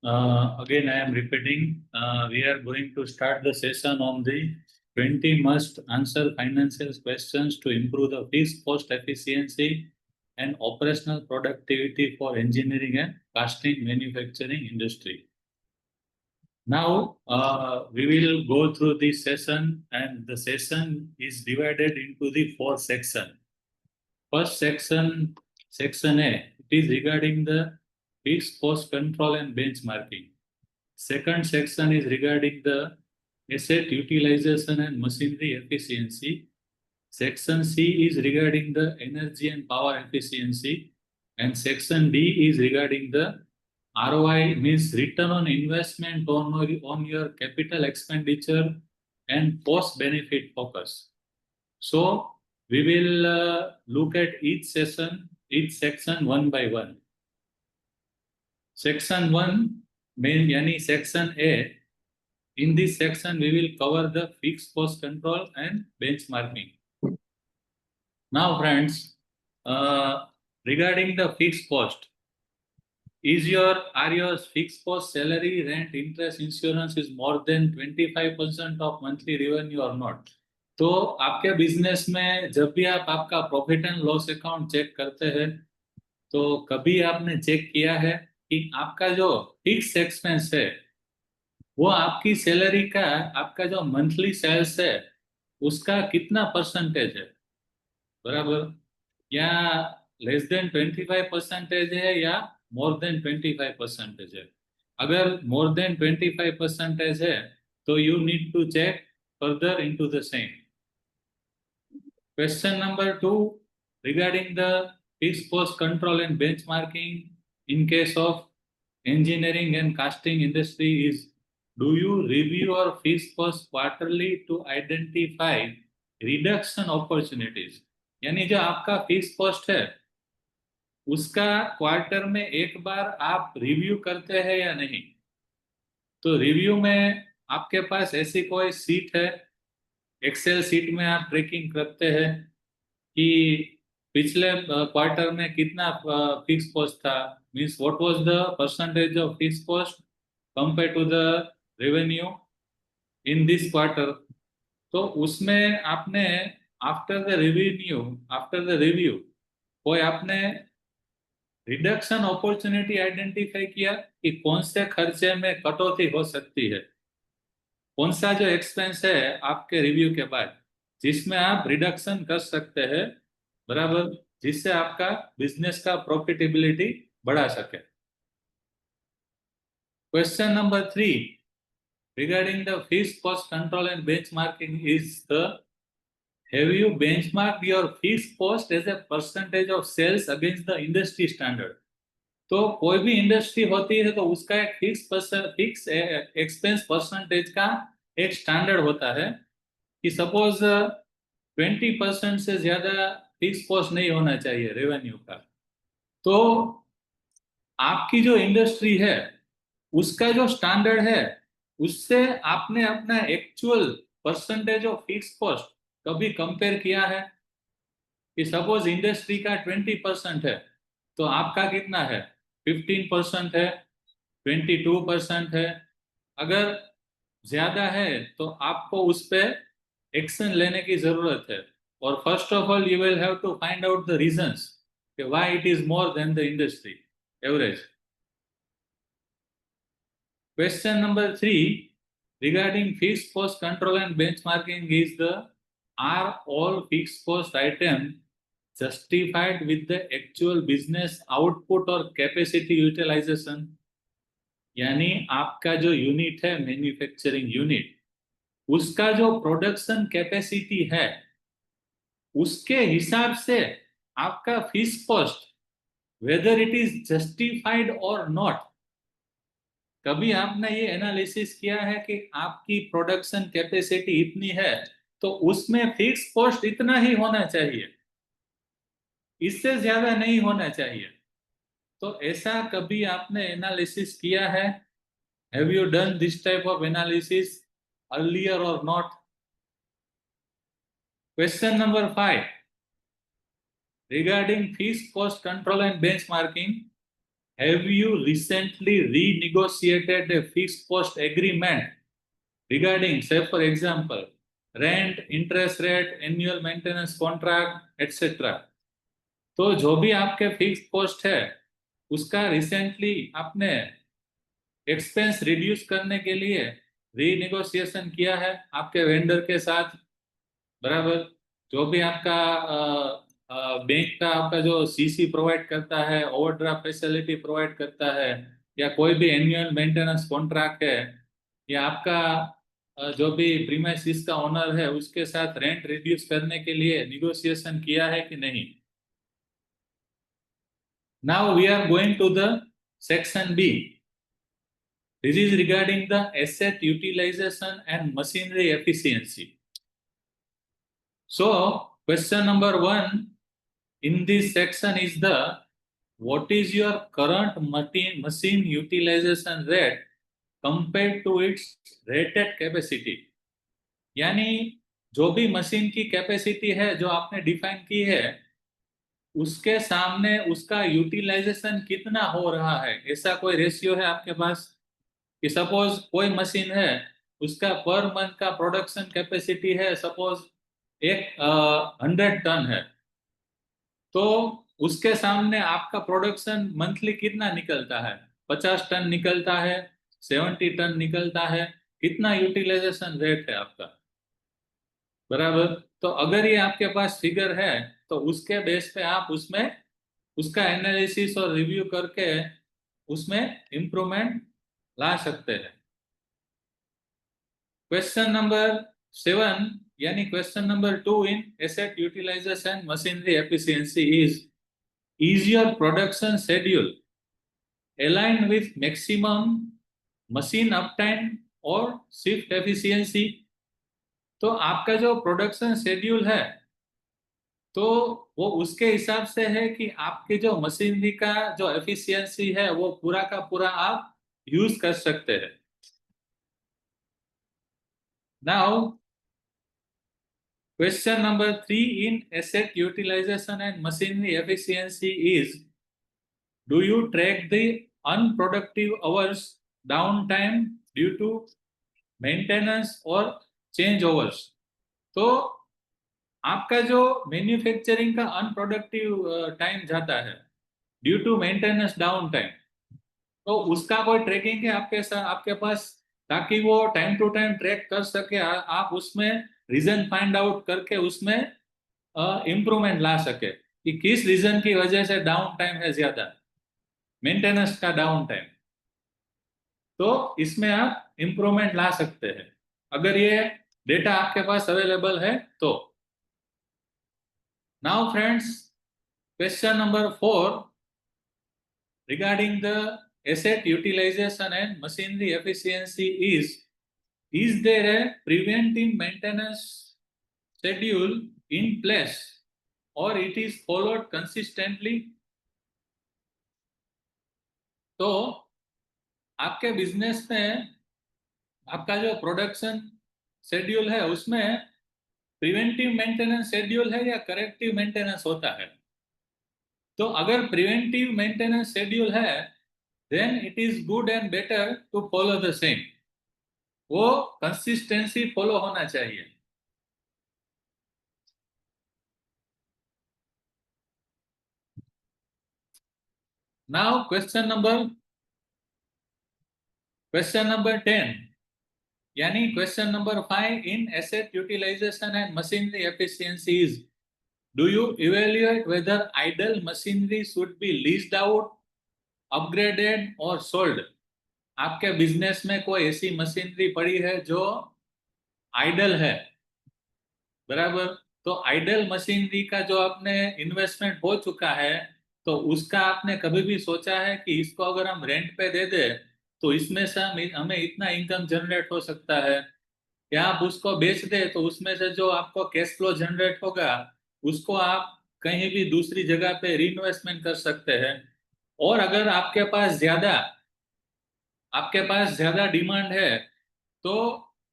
Again, I am repeating. We are going to start the session on the 20 must answer financial questions to improve the fixed cost efficiency and operational productivity for engineering and casting manufacturing industry. Now, we will go through this session, and the session is divided into the four sections. First section, section A, it is regarding the fixed cost control and benchmarking. Second section is regarding the asset utilization and machinery efficiency. Section C is regarding the energy and power efficiency. And section D is regarding the ROI, means return on investment on your capital expenditure and cost benefit focus. So we will look at each section one by one. Section 1, main yani section A. In this section, we will cover the fixed cost control and benchmarking. Now, friends, regarding the fixed cost, are your fixed cost salary, rent, interest, insurance is more than 25% of monthly revenue or not? तो आपके business में जब भी आप आपका profit and loss account check करते हैं तो कभी आपने चेक किया है कि आपका जो फिक्स एक्सपेंस है वो आपकी सैलरी का, आपका जो मंथली सेल्स है उसका कितना परसेंटेज है, बराबर, या लेस देन 25% है या मोर देन 25% है? अगर मोर देन 25% है तो you need to check further into the same. Question number 2, regarding the fixed cost control and benchmarking in case of engineering and casting industry is, do you review your fixed cost quarterly to identify reduction opportunities? यानी जो आपका fix cost है उसका quarter में एक बार आप review करते हैं या नहीं? तो रिव्यू में आपके पास ऐसी कोई सीट है, एक्सेल सीट में आप ट्रैकिंग करते हैं कि पिछले क्वार्टर में कितना फिक्स कॉस्ट था, means what was the percentage of fix cost compare to the revenue in this quarter. तो उसमें आपने आफ्टर द रिव्यू कोई आपने रिडक्शन अपॉर्चुनिटी आइडेंटिफाई किया कि कौन से खर्चे में कटौती हो सकती है, कौन सा जो एक्सपेंस है आपके रिव्यू के बाद जिसमें आप रिडक्शन कर सकते हैं, बराबर, जिससे आपका बिजनेस का प्रॉफिटेबिलिटी बढ़ा सके. Question number 3, regarding the fixed cost control and benchmarking is the, have you benchmarked your fixed cost as a percentage of sales against the industry standard? तो कोई भी इंडस्ट्री होती है तो उसका एक फिक्स एक्सपेंस परसेंटेज का एक स्टैंडर्ड होता है कि सपोज 20% से ज्यादा फिक्स कॉस्ट नहीं होना चाहिए रेवेन्यू का. तो आपकी जो इंडस्ट्री है उसका जो स्टैंडर्ड है उससे आपने अपना actual percentage of fix cost कभी कंपेयर किया है कि सपोज इंडस्ट्री का 20% है तो आपका कितना है, 15% है, 22% है? अगर ज्यादा है तो आपको उस पर एक्शन लेने की जरूरत है. और first of all you will have to find out the reasons why it is more than the industry average. Question number 3, regarding fixed cost control and benchmarking is the, are all fixed cost items justified with the actual business output or capacity utilization? यानी आपका जो unit है manufacturing unit, उसका जो production capacity है उसके हिसाब से आपका fix cost whether it is justified और नॉट. कभी आपने ये एनालिसिस किया है कि आपकी प्रोडक्शन कैपेसिटी इतनी है तो उसमें फिक्स कॉस्ट इतना ही होना चाहिए, इससे ज्यादा नहीं होना चाहिए? तो ऐसा कभी आपने एनालिसिस किया है? Have you done this type of analysis earlier और not? Question number 5, regarding fixed cost control and benchmarking, have you recently renegotiated a fixed cost agreement regarding, say for example, rent, interest rate, annual maintenance contract, etc. तो जो भी आपके fix cost है उसका recently आपने expense reduce करने के लिए रीनेगोशिएशन किया है आपके वेंडर के साथ, बराबर। जो भी आपका बैंक का आपका जो सीसी प्रोवाइड करता है, ओवरड्राफ्ट फैसिलिटी प्रोवाइड करता है, या कोई भी एनुअल मेंटेनेंस कॉन्ट्रैक्ट है, या आपका जो भी प्रीमाइसिस का ओनर है उसके साथ रेंट रिड्यूस करने के लिए निगोशिएशन किया है कि नहीं। Now we are going to the section B. This is regarding the asset utilization and machinery efficiency. So, question number 1 in this section is the what is your current machine utilization rate compared to its rated capacity? यानी जो भी machine की capacity है जो आपने define की है उसके सामने उसका यूटिलाइजेशन कितना हो रहा है, ऐसा कोई रेशियो है आपके पास? कि सपोज कोई मशीन है उसका पर मंथ का प्रोडक्शन कैपेसिटी है सपोज 100 टन है, तो उसके सामने आपका प्रोडक्शन मंथली कितना निकलता है? 50 टन निकलता है, 70 टन निकलता है, कितना यूटिलाइजेशन रेट है आपका, बराबर। तो अगर ये आपके पास फिगर है तो उसके बेस पे आप उसमें उसका एनालिसिस और रिव्यू करके उसमें इंप्रूवमेंट ला सकते हैं। क्वेश्चन नंबर 7 यानी question number 2 in asset utilisation machinery efficiency is your production schedule align with maximum machine uptime और शिफ्ट एफिशिएंसी। तो आपका जो प्रोडक्शन शेड्यूल है तो वो उसके हिसाब से है कि आपकी जो मशीनरी का जो एफिशिएंसी है वो पूरा का पूरा आप यूज कर सकते हैं। Now question number 3 in asset utilization and machinery efficiency is do you track the unproductive hours downtime due to maintenance or changeovers? तो आपका जो मैन्युफैक्चरिंग का अनप्रोडक्टिव टाइम जाता है due to maintenance down time, तो उसका कोई ट्रैकिंग है आपके साथ आपके पास, ताकि वो टाइम टू टाइम ट्रैक कर सके, आप उसमें रीजन फाइंड आउट करके उसमें इम्प्रूवमेंट ला सके कि किस रीजन की वजह से डाउन टाइम है ज्यादा, मेंटेनेंस का डाउन टाइम। तो इसमें आप इम्प्रूवमेंट ला सकते हैं अगर ये डेटा आपके पास अवेलेबल है तो। Now friends, question number 4 regarding the asset utilization and machinery efficiency is there a preventive maintenance schedule in place or it is followed consistently? तो आपके बिजनेस में आपका जो प्रोडक्शन शेड्यूल है उसमें प्रिवेंटिव मेंटेनेंस शेड्यूल है या करेक्टिव मेंटेनेंस होता है? तो अगर प्रिवेंटिव मेंटेनेंस शेड्यूल है then it is good and better to follow the same, वो कंसिस्टेंसी फॉलो होना चाहिए। नाउ क्वेश्चन नंबर 10 यानी question number 5 in asset utilisation and machinery efficiency is do you evaluate whether idle machinery should be leased out, upgraded or sold? आपके business में कोई ऐसी machinery पड़ी है जो आइडल है, बराबर। तो आइडल मशीनरी का जो आपने इन्वेस्टमेंट हो चुका है तो उसका आपने कभी भी सोचा है कि इसको अगर हम रेंट पे दे दे तो इसमें से हमें इतना इनकम जनरेट हो सकता है, या आप उसको बेच दे तो उसमें से जो आपको कैश फ्लो जनरेट होगा उसको आप कहीं भी दूसरी जगह पे रीइन्वेस्टमेंट कर सकते हैं। और अगर आपके पास ज्यादा डिमांड है तो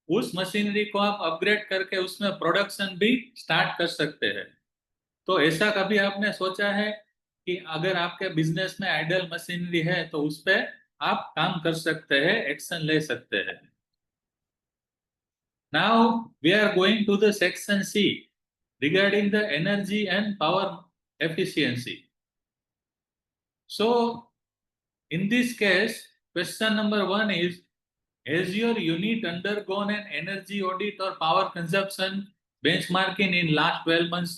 उस मशीनरी को आप अपग्रेड करके उसमें प्रोडक्शन भी स्टार्ट कर सकते हैं। तो ऐसा कभी आपने सोचा है कि अगर आपके बिजनेस में आइडल मशीनरी है तो उस पे आप काम कर सकते हैं, एक्शन ले सकते हैं। Now we are going to the section C regarding the energy and power efficiency. So in this case, question number 1 is, has your unit undergone an energy audit or power consumption benchmarking in last 12 months?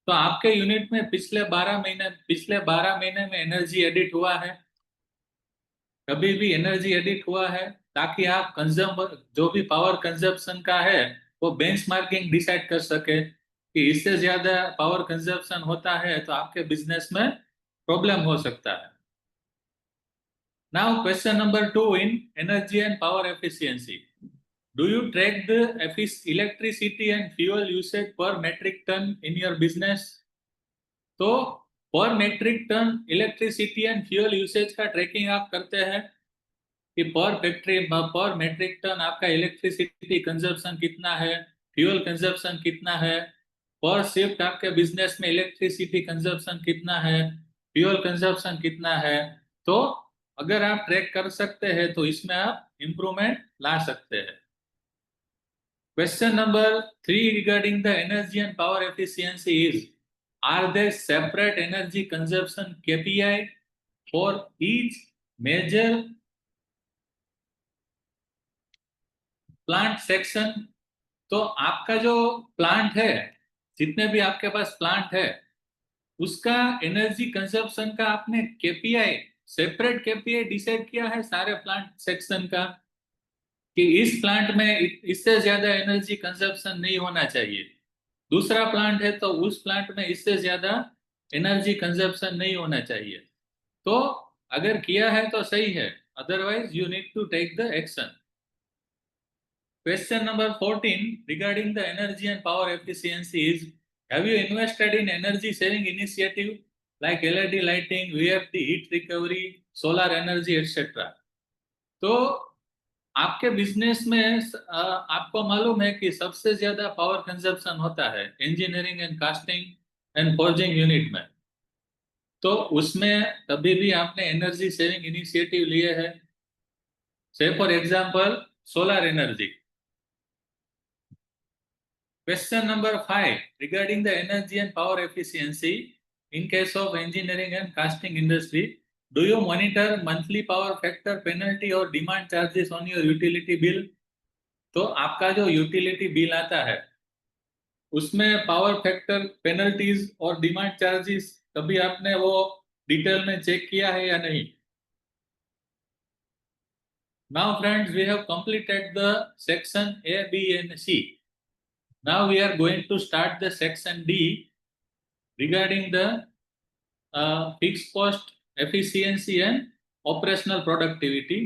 तो आपके unit में पिछले 12 महीने में energy edit हुआ है? कभी भी एनर्जी एडिट हुआ है? ताकि आप कंज्यूम जो भी पावर कंजप्शन का है वो बेंचमार्किंग डिसाइड कर सके कि इससे ज्यादा पावर कंजप्शन होता है तो आपके बिजनेस में प्रॉब्लम हो सकता है। Now question number 2 in energy and power efficiency, do you track the electricity and fuel usage per metric ton in your business? तो per metric ton electricity and fuel usage का tracking आप करते हैं कि per metric ton आपका electricity consumption कितना है, fuel consumption कितना है, पर शिफ्ट आपके बिजनेस में इलेक्ट्रिसिटी कंजप्शन कितना है, फ्यूल कंजप्शन कितना है। तो अगर आप ट्रैक कर सकते हैं तो इसमें आप इंप्रूवमेंट ला सकते हैं। Question number 3 regarding the energy and power efficiency is, are there separate energy consumption KPI for each major plant section? तो आपका जो प्लांट है, जितने भी आपके पास प्लांट है, उसका एनर्जी कंजप्शन का आपने केपीआई, सेपरेट केपीआई डिसाइड किया है सारे प्लांट सेक्शन का कि इस प्लांट में इससे ज्यादा एनर्जी कंजप्शन नहीं होना चाहिए, दूसरा प्लांट है तो उस प्लांट में इससे ज्यादा एनर्जी कंजप्शन नहीं होना चाहिए। तो अगर किया है तो सही है, otherwise you need to take the action. Question number 14 regarding the energy and power efficiency is, have you invested in energy saving initiative like LED lighting, VFD, heat recovery, solar energy, etc.? तो आपके business में आपको मालूम है कि सबसे ज्यादा power consumption होता है engineering and casting and forging unit में। तो उसमें कभी भी आपने एनर्जी सेविंग इनिशिएटिव लिए है? से for example solar energy. Question number 5 regarding the energy and power efficiency in case of engineering and casting industry, do you monitor monthly power factor penalty or demand charges on your utility bill? तो आपका जो utility bill आता है उसमें power factor penalties और demand charges कभी आपने वो डिटेल में चेक किया है या नहीं? Now friends, we have completed the section A, B and C. Now we are going to start the section D regarding the fixed cost efficiency and operational productivity.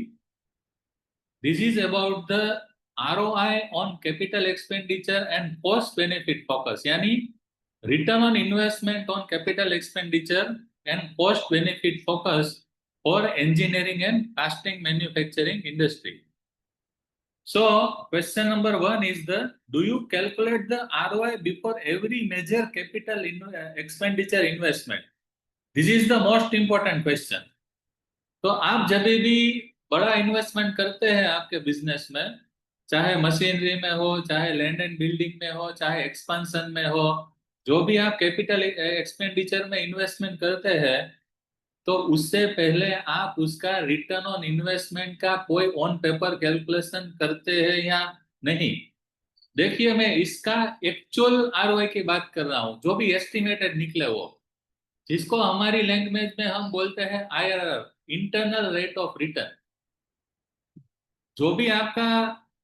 This is about the ROI on capital expenditure and cost benefit focus, यानी return on investment on capital expenditure and cost benefit focus for engineering and casting manufacturing industry. So question number 1 is, the do you calculate the ROI before every major capital expenditure investment? This is the most important question. तो आप जब भी बड़ा investment करते हैं आपके business में, चाहे मशीनरी में हो, चाहे लैंड एंड बिल्डिंग में हो, चाहे एक्सपेंशन में हो, जो भी आप कैपिटल एक्सपेंडिचर में इन्वेस्टमेंट करते हैं तो उससे पहले आप उसका रिटर्न ऑन इन्वेस्टमेंट का कोई ऑन पेपर कैलकुलेशन करते हैं या नहीं? देखिए, मैं इसका एक्चुअल आरओआई की बात कर रहा हूँ, जो भी एस्टिमेटेड निकले वो, जिसको हमारी लैंग्वेज में हम बोलते हैं IRR, internal rate of return. जो भी आपका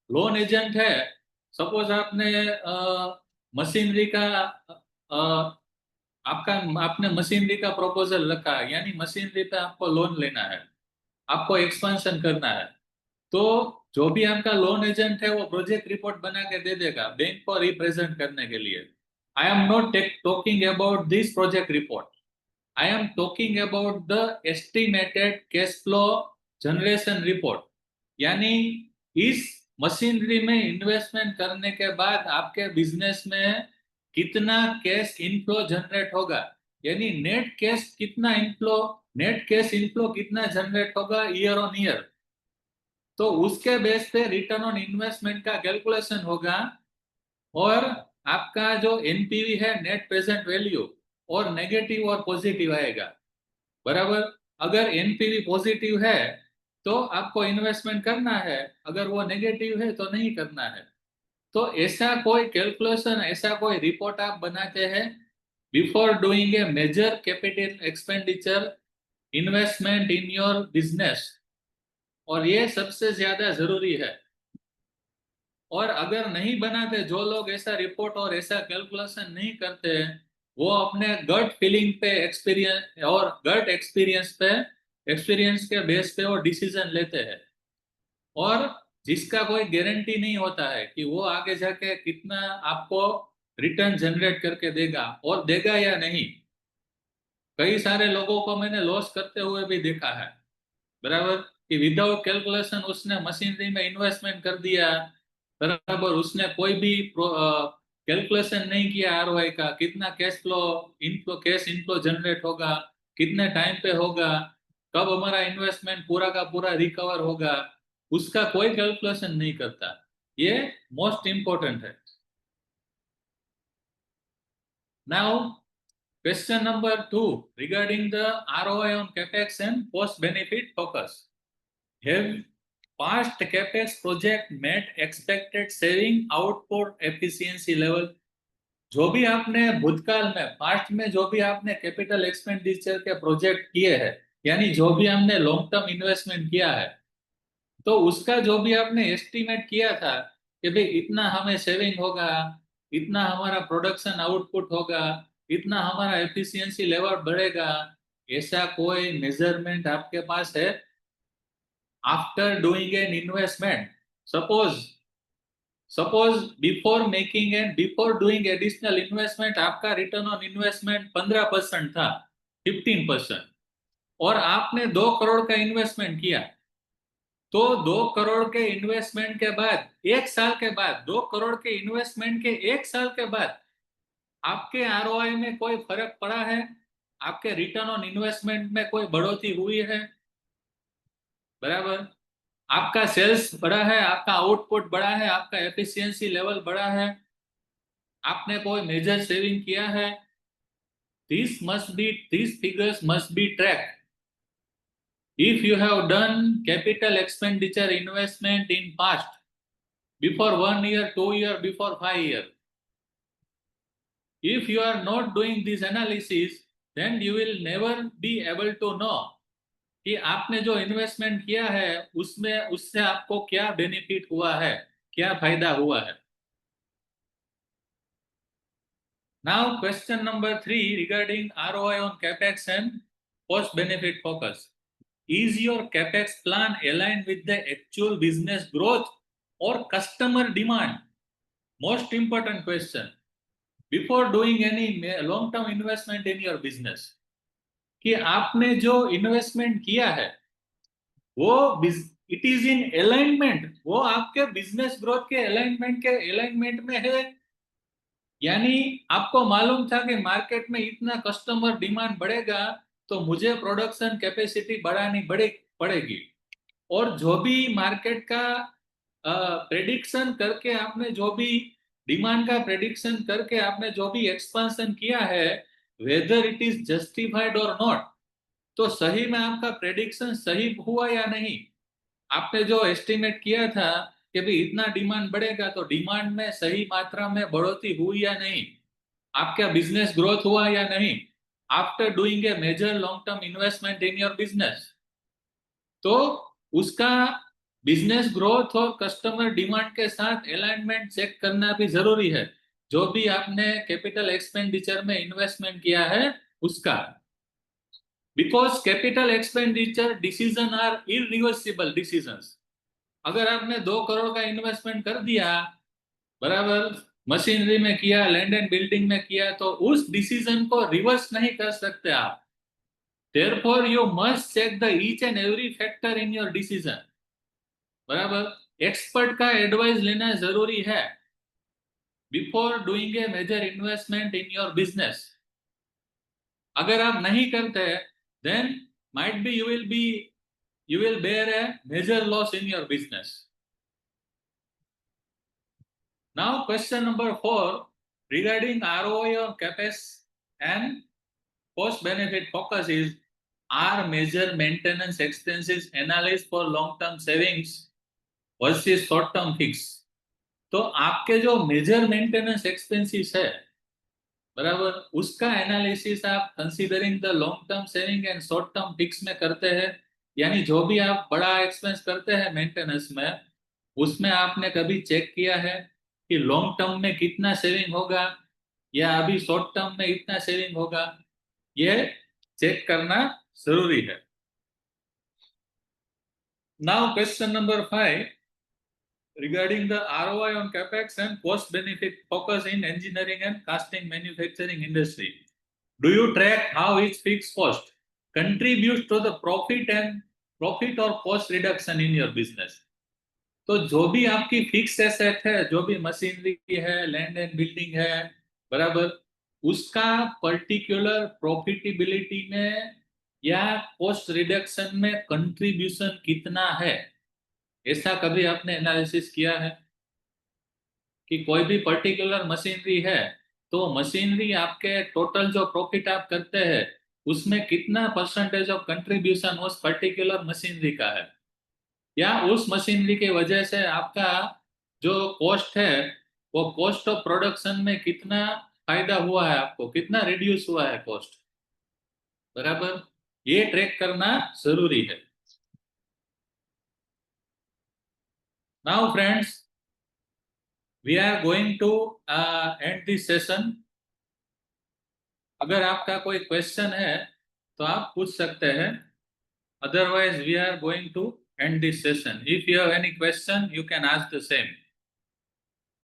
लोन एजेंट है, सपोज आपने मशीनरी का आपने मशीनरी का प्रपोजल रखा है, यानी मशीनरी पे आपको लोन लेना है, आपको एक्सपेंशन करना है, तो जो भी आपका लोन एजेंट है वो प्रोजेक्ट रिपोर्ट बना के दे देगा बैंक को रिप्रेजेंट करने के लिए। I am not talking about this project report, I am talking about the estimated cash flow generation report, यानी इस मशीनरी में इन्वेस्टमेंट करने के बाद आपके बिजनेस में कितना कैश इनफ्लो जनरेट होगा, यानी नेट कैश कितना इनफ्लो, नेट कैश इनफ्लो कितना जनरेट होगा ईयर ऑन ईयर, तो उसके बेस पे रिटर्न ऑन इन्वेस्टमेंट का कैलकुलेशन होगा। और आपका जो एनपीवी है, नेट प्रेजेंट वैल्यू, और नेगेटिव और पॉजिटिव आएगा, बराबर। अगर एनपीवी पॉजिटिव है तो आपको इन्वेस्टमेंट करना है, अगर वो नेगेटिव है तो नहीं करना है। तो ऐसा कोई कैलकुलेशन, ऐसा कोई रिपोर्ट आप बनाते हैं before doing a major capital expenditure investment in your business, और ये सबसे ज्यादा जरूरी है। और अगर नहीं बनाते, जो लोग ऐसा रिपोर्ट और ऐसा कैलकुलेशन नहीं करते, वो अपने गट फीलिंग पे, एक्सपीरियंस और गट एक्सपीरियंस पे, एक्सपीरियंस के बेस पे वो डिसीजन लेते हैं। और जिसका कोई गारंटी नहीं होता है कि वो आगे जाके कितना आपको रिटर्न जनरेट करके देगा, और देगा या नहीं। कई सारे लोगों को मैंने लॉस करते हुए भी देखा है, बराबर, कि विदाउट कैलकुलेशन उसने मशीनरी में इन्वेस्टमेंट कर दिया, बराबर, उसने कोई भी कैलकुलेशन नहीं किया आरओआई का, कितना cash flow inflow, cash inflow generate होगा, कितने टाइम पे होगा, कब हमारा इन्वेस्टमेंट पूरा का पूरा रिकवर होगा, उसका कोई कैलकुलेशन नहीं करता। ये मोस्ट इंपॉर्टेंट है। Now question number 2 regarding the ROI on capex and cost benefit focus. Have past capex project met expected saving output efficiency level? जो भी आपने भूतकाल में, पास्ट में जो भी आपने कैपिटल एक्सपेंडिचर के प्रोजेक्ट किए हैं, यानी जो भी हमने लॉन्ग टर्म इन्वेस्टमेंट किया है, तो उसका जो भी आपने एस्टिमेट किया था कि भाई इतना हमें सेविंग होगा, इतना हमारा प्रोडक्शन आउटपुट होगा, इतना हमारा एफिशिएंसी लेवल बढ़ेगा, ऐसा कोई मेजरमेंट आपके पास है? After doing an investment, suppose suppose before making and before doing additional investment आपका रिटर्न ऑन इन्वेस्टमेंट 15% था, 15%, और आपने 2 करोड़ का इन्वेस्टमेंट किया। तो 2 करोड़ के इन्वेस्टमेंट के बाद, 1 साल के बाद, 2 करोड़ के इन्वेस्टमेंट के 1 साल के बाद आपके आरओआई में कोई फर्क पड़ा है? आपके रिटर्न ऑन इन्वेस्टमेंट में कोई बढ़ोतरी हुई है? बराबर, आपका सेल्स बढ़ा है, आपका आउटपुट बढ़ा है, आपका एफिशिएंसी लेवल बढ़ा है, आपने कोई मेजर सेविंग किया है? these figures must be tracked. If you have done capital expenditure investment in past, before 1 year, 2 year, before 5 year, if you are not doing this analysis, then you will never be able to know कि आपने जो investment किया है उसमें, उससे आपको क्या benefit हुआ है, क्या फायदा हुआ है। Now question number 3 regarding ROI on capex and cost benefit focus. Is your capex plan aligned with the actual business growth or customer demand? Most important question. Before doing any long term investment in your business, कि आपने जो investment किया है वो it is in alignment, वो आपके business growth के alignment में है। यानी आपको मालूम था कि मार्केट में इतना कस्टमर डिमांड बढ़ेगा, तो मुझे प्रोडक्शन कैपेसिटी बढ़ानी पड़ेगी। और जो भी मार्केट का प्रेडिक्शन करके आपने, जो भी डिमांड का प्रेडिक्शन करके आपने जो भी एक्सपेंशन किया है, वेदर इट इज जस्टिफाइड और नॉट, तो सही में आपका प्रेडिक्शन सही हुआ या नहीं। आपने जो एस्टिमेट किया था कि भाई इतना डिमांड बढ़ेगा, तो डिमांड में सही मात्रा में बढ़ोतरी हुई या नहीं, आपका बिजनेस ग्रोथ हुआ या नहीं, after doing a major long term investment in your business. तो उसका बिजनेस ग्रोथ और कस्टमर डिमांड के साथ अलाइनमेंट चेक करना भी जरूरी है, जो भी आपने कैपिटल एक्सपेंडिचर में इन्वेस्टमेंट किया है उसका। Because capital expenditure decision are irreversible decisions. अगर आपने 2 करोड़ का इन्वेस्टमेंट कर दिया, बराबर, मशीनरी में किया, लैंड एंड बिल्डिंग में किया, तो उस डिसीजन को रिवर्स नहीं कर सकते आप। Therefore, you must check the each and every factor in your decision. बराबर, एक्सपर्ट का एडवाइस लेना जरूरी है before doing a major investment in your business. अगर आप नहीं करते then might be you will bear a major loss in your business. Now question number 4 regarding ROI on CapEx and cost benefit focus is, are major maintenance expenses analyzed for long term savings versus short term fix? तो आपके जो major maintenance expenses है, बराबर, उसका analysis आप considering the long term saving and short term fix में करते हैं। यानी जो भी आप बड़ा एक्सपेंस करते हैं मेंटेनेंस में, उसमें आपने कभी चेक किया है कि लॉन्ग टर्म में कितना सेविंग होगा या अभी शॉर्ट टर्म में इतना सेविंग होगा? ये चेक करना जरूरी है। Now question number 5 regarding the ROI on capex and cost benefit focus in engineering and casting manufacturing industry. Do you track how each fixed cost contributes to the profit or cost reduction in your business? तो जो भी आपकी fix asset है, जो भी machinery है, land and building है, बराबर, उसका पर्टिकुलर प्रॉफिटेबिलिटी में या कॉस्ट रिडक्शन में कंट्रीब्यूशन कितना है? ऐसा कभी आपने एनालिसिस किया है कि कोई भी पर्टिकुलर मशीनरी है तो मशीनरी आपके टोटल जो प्रॉफिट आप करते हैं उसमें कितना परसेंटेज ऑफ कंट्रीब्यूशन उस पर्टिकुलर मशीनरी का है, या उस मशीनरी की वजह से आपका जो कॉस्ट है वो कॉस्ट ऑफ प्रोडक्शन में कितना फायदा हुआ है, आपको कितना रिड्यूस हुआ है कॉस्ट, बराबर, ये ट्रैक करना जरूरी है। Now friends, we are going to end this session. अगर आपका कोई क्वेश्चन है तो आप पूछ सकते हैं, otherwise we are going to end this session. If you have any question you can ask the same.